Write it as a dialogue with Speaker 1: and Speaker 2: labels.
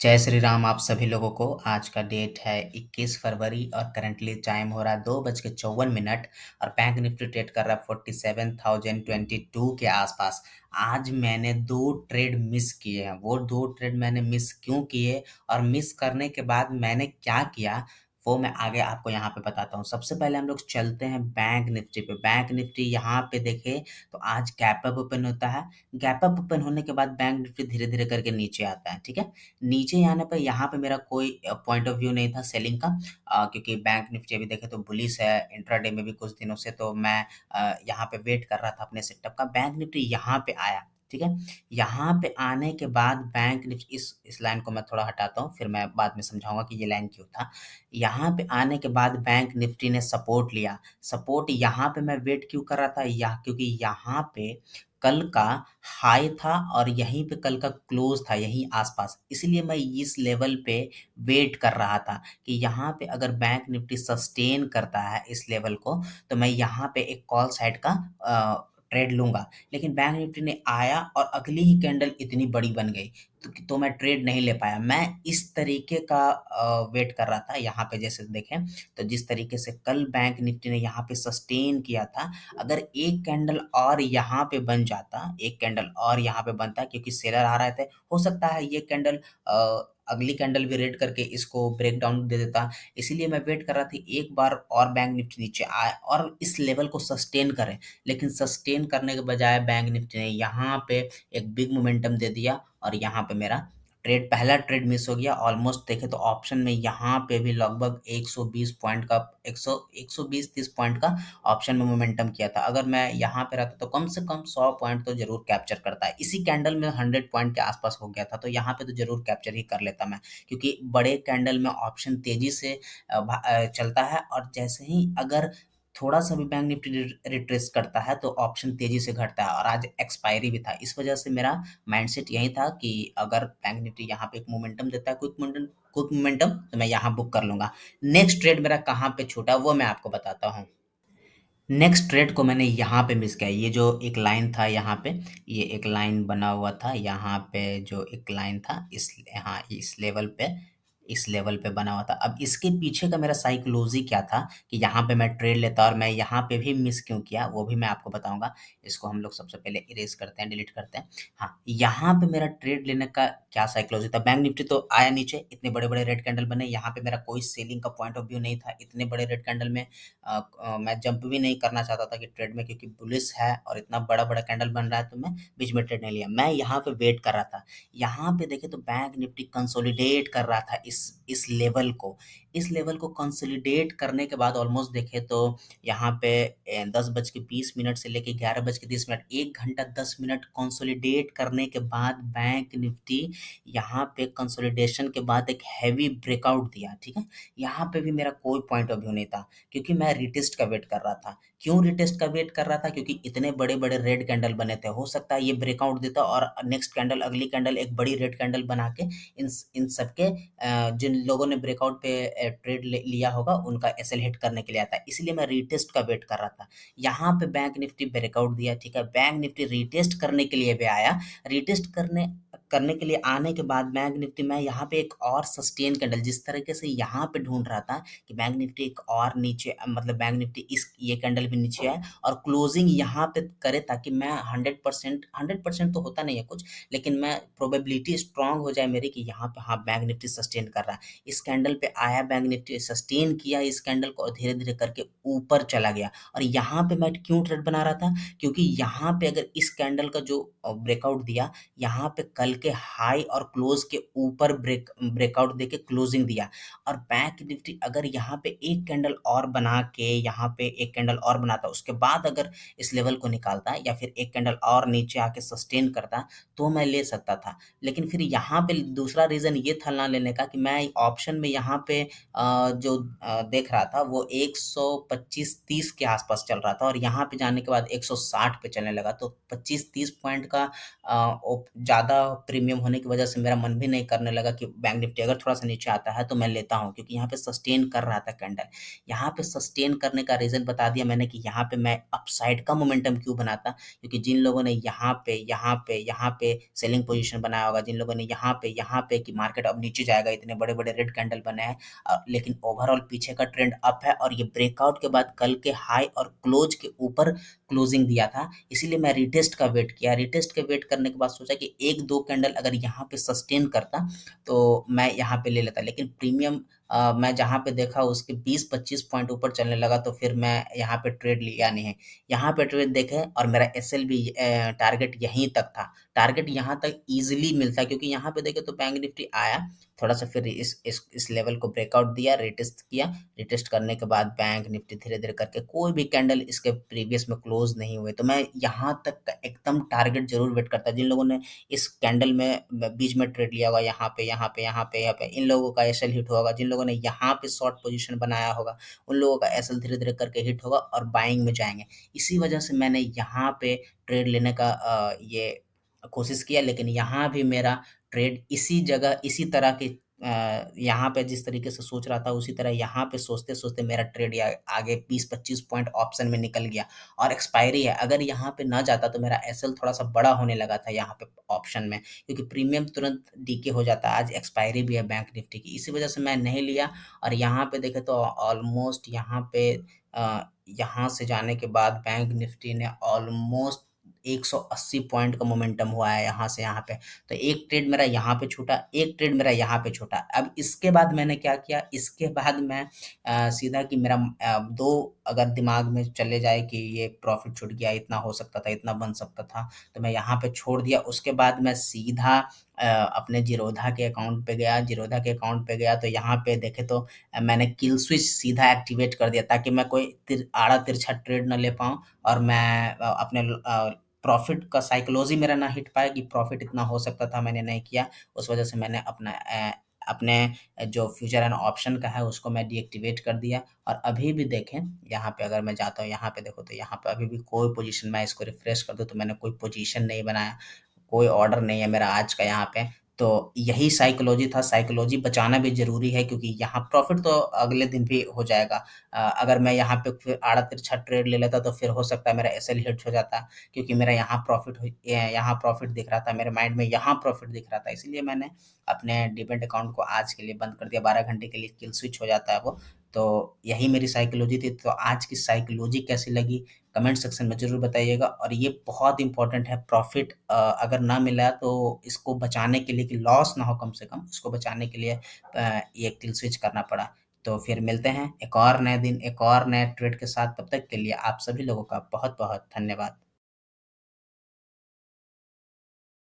Speaker 1: जय श्री राम आप सभी लोगों को। आज का डेट है 21 फरवरी और करंटली टाइम हो रहा है 2:54 और बैंक निफ्टी ट्रेड कर रहा है 47,022 के आसपास। आज मैंने 2 ट्रेड मिस किए हैं। वो 2 ट्रेड मैंने मिस क्यों किए और मिस करने के बाद मैंने क्या किया, वो मैं आगे आपको यहाँ पे बताता हूँ। सबसे पहले हम लोग चलते हैं बैंक निफ्टी पे। बैंक निफ्टी यहाँ पे देखें तो आज गैप अप ओपन होता है। गैप अप ओपन होने के बाद बैंक निफ्टी धीरे-धीरे करके नीचे आता है, ठीक है? नीचे आने पे यहाँ पे मेरा कोई पॉइंट ऑफ व्यू नहीं था सेलिंग का, क्योंकि बैंक निफ्टी अभी देखें तो बुलिश है इंट्राडे में भी कुछ दिनों से, तो मैं यहाँ पे वेट कर रहा था अपने सेटअप का। बैंक निफ्टी यहाँ पे आया, ठीक है? यहाँ पे आने के बाद बैंक निफ्टी इस लाइन को मैं थोड़ा हटाता हूँ, फिर मैं बाद में समझाऊंगा कि ये लाइन क्यों था। यहाँ पे आने के बाद बैंक निफ्टी ने सपोर्ट लिया। सपोर्ट यहाँ पे मैं वेट क्यों कर रहा था, क्योंकि यहाँ पे कल का हाई था और यहीं पे कल का क्लोज था, यहीं आसपास। इसलिए मैं इस लेवल पे वेट कर रहा था कि यहाँ पे अगर बैंक निफ्टी सस्टेन करता है इस लेवल को, तो मैं यहाँ पे एक कॉल साइड का ट्रेड लूंगा। लेकिन बैंक निफ्टी ने आया और अगली ही कैंडल इतनी बड़ी बन गई, तो मैं ट्रेड नहीं ले पाया। मैं इस तरीके का वेट कर रहा था। यहाँ पे जैसे देखें तो जिस तरीके से कल बैंक निफ्टी ने यहाँ पे सस्टेन किया था, अगर एक कैंडल और यहाँ पे बन जाता, एक कैंडल और यहाँ पे बनता, क्योंकि सेलर आ रहे थे, हो सकता है ये कैंडल अगली कैंडल भी रेड करके इसको ब्रेक डाउन दे देता। इसीलिए मैं वेट कर रहा था एक बार और बैंक निफ्टी नीचे आए और इस लेवल को सस्टेन करे। लेकिन सस्टेन करने के बजाय बैंक निफ्टी ने यहाँ पे एक बिग मोमेंटम दे दिया और यहाँ पे मेरा पहला ट्रेड मिस हो गया। ऑलमोस्ट देखें तो ऑप्शन में यहाँ पे भी लगभग 120 पॉइंट का 120-30 पॉइंट का ऑप्शन में मोमेंटम किया था। अगर मैं यहाँ पे रहता तो कम से कम 100 पॉइंट तो जरूर कैप्चर करता है। इसी कैंडल में 100 पॉइंट के आसपास हो गया था, तो यहाँ पे तो जरूर कैप्चर ही कर लेता मैं, क्योंकि बड़े कैंडल में ऑप्शन तेजी से चलता है और जैसे ही अगर थोड़ा सा भी बैंक निफ्टी रिट्रेस करता है तो ऑप्शन तेजी से घटता है। और आज एक्सपायरी भी था, इस वजह से मेरा माइंडसेट यही था कि अगर बैंक निफ्टी यहाँ पे एक मोमेंटम देता है, क्विक मोमेंटम, तो मैं यहाँ बुक कर लूंगा। नेक्स्ट ट्रेड मेरा कहाँ पे छूटा वो मैं आपको बताता हूँ। नेक्स्ट ट्रेड को मैंने यहाँ पे मिस किया। ये जो एक लाइन था यहाँ पे, ये एक लाइन बना हुआ था यहाँ पे, जो एक लाइन था इस लेवल पे बना हुआ था। अब इसके पीछे का मेरा साइकोलॉजी क्या था कि यहाँ पे मैं ट्रेड लेता और मैं यहाँ पे भी मिस क्यों किया, वो भी मैं आपको बताऊंगा। इसको हम लोग सबसे पहले इरेज करते हैं, डिलीट करते हैं। हाँ, यहाँ पे मेरा ट्रेड लेने का क्या साइकोलॉजी था। बैंक निफ्टी तो आया नीचे, इतने बड़े बड़े रेड कैंडल बने, यहाँ पे मेरा कोई सेलिंग का पॉइंट ऑफ व्यू नहीं था। इतने बड़े रेड कैंडल में मैं जंप भी नहीं करना चाहता था कि ट्रेड में, क्योंकि बुलिश है और इतना बड़ा बड़ा कैंडल बन रहा है, तो मैं बीच में ट्रेड नहीं लिया। मैं यहाँ पे वेट कर रहा था। यहाँ पे देखे तो बैंक निफ्टी कंसोलिडेट कर रहा था इस लेवल को कंसोलिडेट करने के बाद ऑलमोस्ट देखे तो यहाँ पे 10:20 से लेके 11:30, 1 घंटा 10 मिनट कंसोलिडेट करने के बाद बैंक निफ्टी यहाँ पे कंसोलिडेशन के बाद एक हैवी ब्रेकआउट दिया, ठीक है? यहाँ पे भी मेरा कोई पॉइंट ऑफ व्यू नहीं था, क्योंकि मैं रिटेस्ट का वेट कर रहा था। क्यों रिटेस्ट का वेट कर रहा था? क्योंकि इतने बड़े-बड़े रेड कैंडल बने थे। हो सकता है ये ब्रेकआउट देता और नेक्स्ट कैंडल, अगली कैंडल एक बड़ी रेड कैंडल बना के इन सबके जिन लोगों ने ब्रेकआउट पे ट्रेड लिया होगा उनका एसएल हिट करने के लिए आता है। इसलिए मैं रिटेस्ट का वेट कर रहा था। यहाँ पे बैंक निफ्टी ब्रेकआउट दिया, ठीक है? बैंक निफ्टी रिटेस्ट करने के लिए भी आया। रिटेस्ट करने करने के लिए आने के बाद बैंक निफ्टी में यहाँ पे एक और सस्टेन कैंडल, जिस तरीके से यहाँ पे ढूंढ रहा था कि बैंक निफ्टी एक और नीचे, मतलब बैंक निफ्टी ये कैंडल भी नीचे आए और क्लोजिंग यहाँ पे करे, ताकि मैं 100% तो होता नहीं है कुछ, लेकिन मैं प्रोबेबिलिटी स्ट्रांग हो जाए मेरी कि यहाँ पे हाँ बैंक निफ्टी सस्टेन कर रहा है। इस कैंडल पे आया, बैंक निफ्टी सस्टेन किया इस कैंडल को और धीरे धीरे करके ऊपर चला गया। और यहाँ पे मैं क्यों ट्रेड बना रहा था? क्योंकि यहाँ पे अगर इस कैंडल का जो ब्रेकआउट दिया, यहाँ पे कल के हाई और क्लोज के ऊपर ब्रेकआउट देके क्लोजिंग दिया, और बैंक निफ्टी अगर यहाँ पे एक कैंडल और बना के, यहाँ पे एक कैंडल और बनाता, उसके बाद अगर इस लेवल को निकालता या फिर एक कैंडल और नीचे आके सस्टेन करता, तो मैं ले सकता था। लेकिन फिर यहाँ पे दूसरा रीजन ये था ना लेने का, कि मैं ऑप्शन में यहाँ पे जो देख रहा था वो 125-30 के आसपास चल रहा था, और यहाँ पे जाने के बाद 160 पे चलने लगा, तो 25-30 पॉइंट का ज़्यादा प्रीमियम होने की वजह से मेरा मन भी नहीं करने लगा कि बैंक निफ्टी अगर थोड़ा-सा नीचे आता है तो मैं लेता हूँ, क्योंकि यहाँ पे सस्टेन कर रहा था कैंडल। यहाँ पे सस्टेन करने का रीज़न बता दिया मैंने कि यहाँ पे मैं अपसाइड का मोमेंटम क्यों बनाता, क्योंकि जिन लोगों ने यहाँ पे सेलिंग पोज़ीशन बनाया होगा, जिन लोगों ने यहाँ पे कि मार्केट अब नीचे जाएगा, इतने बड़े-बड़े रेड कैंडल बने हैं, लेकिन ओवरऑल पीछे का ट्रेंड अप है और ये ब्रेकआउट के बाद कल के हाई और क्लोज के ऊपर क्लोजिंग दिया था, इसीलिए मैं रिटेस्ट का वेट किया। रिटेस्ट के वेट करने के बाद सोचा कि 1-2 कैंडल अगर यहाँ पे सस्टेन करता, तो मैं यहाँ पे ले लेता। लेकिन प्रीमियम मैं जहाँ पे देखा उसके 20-25 पॉइंट ऊपर चलने लगा, तो फिर मैं यहाँ पे ट्रेड लिया नहीं है। यहाँ पे ट्रेड देखें और मेरा एसएलवी टारगेट यहीं तक था। टारगेट यहाँ तक ईज़िली मिलता, क्योंकि यहाँ पे देखें तो बैंक निफ्टी आया, थोड़ा-सा फिर इस लेवल को ब्रेकआउट दिया, रिटेस्ट किया। रिटेस्ट करने के बाद बैंक निफ्टी धीरे-धीरे करके कोई भी कैंडल इसके प्रीवियस में क्लोज़ नहीं हुए। तो मैं यहाँ तक का एकदम टारगेट ज़रूर वेट करता। जिन लोगों ने इस कैंडल में बीच में ट्रेड लिया होगा, यहाँ पे, इन लोगों का एसएल हिट होगा। जिन लोगों ने यहाँ पे शॉर्ट पोज़ीशन बनाया होगा, उन लोगों का एसएल धीरे-धीरे करके हिट होगा और बाइंग में जाएँगे। इसी वजह से मैंने यहाँ पे ट्रेड लेने का ये कोशिश किया, लेकिन यहाँ भी मेरा ट्रेड इसी जगह इसी तरह के यहाँ पे जिस तरीके से सोच रहा था, उसी तरह यहाँ पे सोचते-सोचते मेरा ट्रेड या आगे 20-25 पॉइंट ऑप्शन में निकल गया और एक्सपायरी है। अगर यहाँ पे ना जाता तो मेरा एसएल थोड़ा-सा बड़ा होने लगा था यहाँ पे ऑप्शन में, क्योंकि प्रीमियम तुरंत डीके हो जाता है। आज एक्सपायरी भी है बैंक निफ्टी की, इसी वजह से मैं नहीं लिया। और यहाँ पे देखें तो ऑलमोस्ट यहाँ से जाने के बाद बैंक निफ्टी ने ऑलमोस्ट 180 पॉइंट का मोमेंटम हुआ है यहाँ से यहाँ पे। तो एक ट्रेड मेरा यहाँ पे छूटा, एक ट्रेड मेरा यहाँ पे छूटा। अब इसके बाद मैंने क्या किया, इसके बाद मैं सीधा कि मेरा 2 अगर दिमाग में चले जाए कि ये प्रॉफ़िट छूट गया, इतना हो सकता था, इतना बन सकता था, तो मैं यहाँ पे छोड़ दिया। उसके बाद मैं सीधा अपने ज़ीरोधा के अकाउंट पे गया। ज़ीरोधा के अकाउंट पे गया तो यहाँ पे देखें तो मैंने किल स्विच सीधा एक्टिवेट कर दिया, ताकि मैं कोई आड़ा-तिरछा ट्रेड ना ले पाऊँ और मैं अपने प्रॉफ़िट का साइकोलॉजी मेरा ना हिट पाए कि प्रॉफ़िट इतना हो सकता था, मैंने नहीं किया। उस वजह से मैंने अपने जो फ्यूचर एंड ऑप्शन का है उसको मैं डीएक्टिवेट कर दिया। और अभी भी देखें, यहाँ पे अगर मैं जाता हूँ, यहाँ पे देखो तो यहाँ पे अभी भी कोई पोज़ीशन, मैं इसको रिफ्रेश कर दूँ तो मैंने कोई पोज़ीशन नहीं बनाया, कोई ऑर्डर नहीं है मेरा आज का यहाँ पे। तो यही साइकोलॉजी था, साइकोलॉजी बचाना भी ज़रूरी है, क्योंकि यहाँ प्रॉफ़िट तो अगले दिन भी हो जाएगा। अगर मैं यहाँ पे फिर आड़ा-तिरछा ट्रेड ले लेता तो फिर हो सकता है मेरा एसएल हिट हो जाता, क्योंकि मेरा यहाँ प्रॉफ़िट दिख रहा था, मेरे माइंड में यहाँ प्रॉफ़िट दिख रहा था। इसीलिए मैंने अपने डीमैट अकाउंट को आज के लिए बंद कर दिया, 12 घंटे के लिए किल स्विच हो जाता है वो। तो यही मेरी साइकोलॉजी थी। तो आज की साइकोलॉजी कैसी लगी, कमेंट सेक्शन में ज़रूर बताइएगा। और ये बहुत इम्पोर्टेंट है, प्रॉफ़िट अगर ना मिला तो इसको बचाने के लिए, कि लॉस ना हो कम से कम, इसको बचाने के लिए ये किल स्विच करना पड़ा। तो फिर मिलते हैं एक और नए दिन, एक और नए ट्रेड के साथ। तब तक के लिए आप सभी लोगों का बहुत-बहुत धन्यवाद।